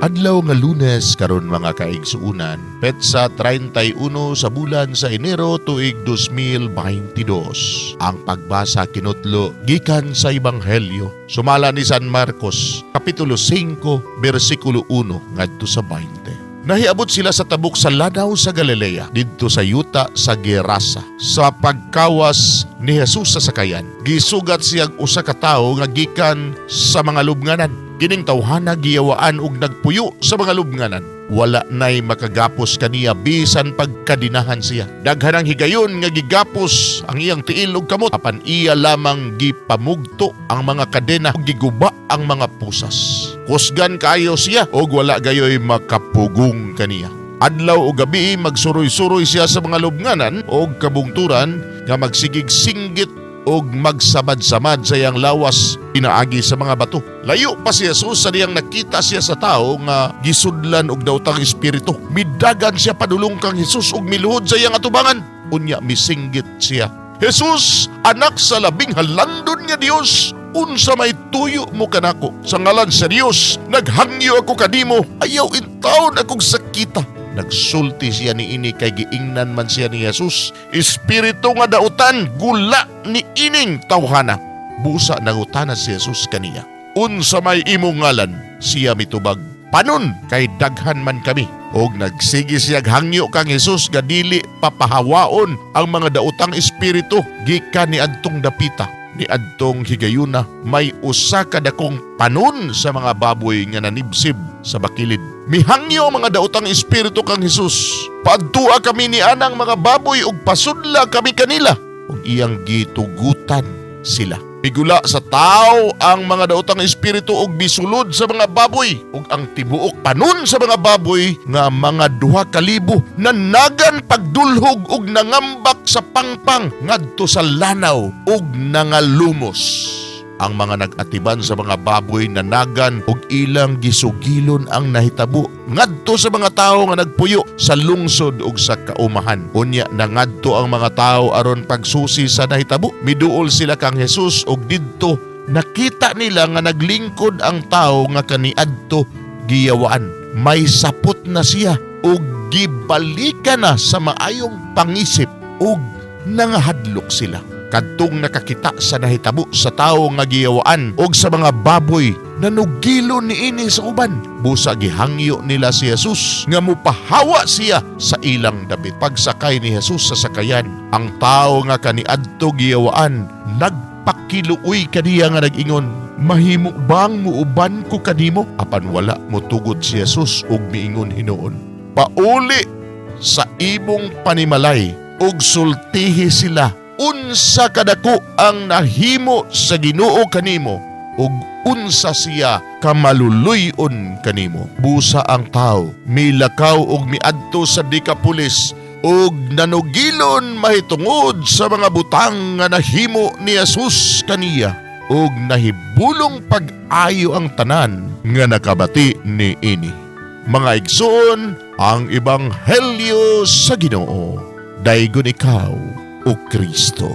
Adlaw nga Lunes karon mga kaigsuunan, petsa 31 sa bulan sa Enero tuig 2022. Ang pagbasa kinutlo gikan sa Ebanghelyo sumala ni San Marcos, kapitulo 5, bersikulo 1 ngadto sa 20. Nahiabot sila sa tabok sa lanaw sa Galilea, didto sa yuta sa Gerasa. Sa pagkawas ni Jesus sa sakayan, gisugat siyang usa ka tawo nga gikan sa mga lubnganan. Kining tawhana giyawaan og nagpuyo sa mga lubnganan. Wala na'y makagapos kaniya bisan pagkadinahan siya. Daghan ang higayon nga gigapos ang iyang tiil og kamot. Apan iya lamang gipamugto ang mga kadena ug giguba ang mga pusas. Kusgan kayo siya og wala gayoy makapugong kaniya. Adlaw o gabi magsuroy-suroy siya sa mga lubnganan og kabungturan nga magsigig-singgit og magsabad-samad sa iyang lawas pinaagi sa mga bato. Layo pa si Jesus sa diyang nakita siya sa tao nga gisudlan og daotang espiritu. Midagan siya padulong kang Jesus og miluhod sa iyang atubangan. Unya misinggit siya, "Jesus, anak sa labing halandon nga Dios, unsa may tuyo mo kanako? Sa ngalan sa Dios, naghangyo ako kanimo, ayaw intawon akong sakita." Nagsulti siya ni ini kay giingnan man siya ni Jesus. Espiritu nga dautan, gula ni ining tawhana. Busa nangutana si Jesus kaniya, "Unsa may imong ngalan?" Siya mitubag, "Panon, kay daghan man kami." Og nagsigi siya hangyo kang Jesus nga dili papahawaon ang mga daotang espiritu gikan ni adtong dapita. Ni adtong higayuna, may usa ka dakong panon sa mga baboy nga nanibsib sa bakilid. Mihangyo ang mga daotang espiritu kang Jesus. Paadtua kami ni anang mga baboy ug pasudla kami kanila. Ug iyang gitugutan sila. Pigula sa tao ang mga daotang espiritu ug bisulod sa mga baboy. Ug ang tibuok panon sa mga baboy nga mga 2,000 nanagan pagdulhog ug nangambak sa pangpang ngadto sa lanaw ug nangalumos. Ang mga nag-atiban sa mga baboy nanagan ug ilang gisugilon ang nahitabo ngadto sa mga tao nga nagpuyo sa lungsod ug sa kaumahan. Unya nangadto ang mga tao aron pagsusi sa nahitabo. Miduol sila kang Jesus ug didto nakita nila nga naglingkod ang tao nga kaniadto giyawaan. May sapot na siya ug gibalikan na sa maayong pangisip ug nangahadlok sila. Kadtong nakakita sa nahitabo sa tao nga giyawaan og sa mga baboy, nanugilo ni ini sa uban. Busa gihangyo nila si Jesus nga mupahawa siya sa ilang dapit. Pagsakay ni Jesus sa sakayan, ang tao nga kaniadto giyawaan nagpakiluoy kaniya nga nag-ingon, "Mahimo bang muuban ko kanimo?" Apan wala motugot si Jesus og miingon hinuon, "Pauli sa imong panimalay og sultihi sila. Unsa kadako ang nahimo sa Ginoo kanimo ug unsa siya kamaluluyon kanimo." Busa ang tao milakaw og miadto sa Decapolis ug nanugilon mahitungod sa mga butang nga nahimo ni Jesus kaniya ug nahibulong pag-ayo ang tanan nga nakabati ni ini. Mga igsoon, ang Ebanghelyo sa Ginoo. Daygon ikaw, o Kristo.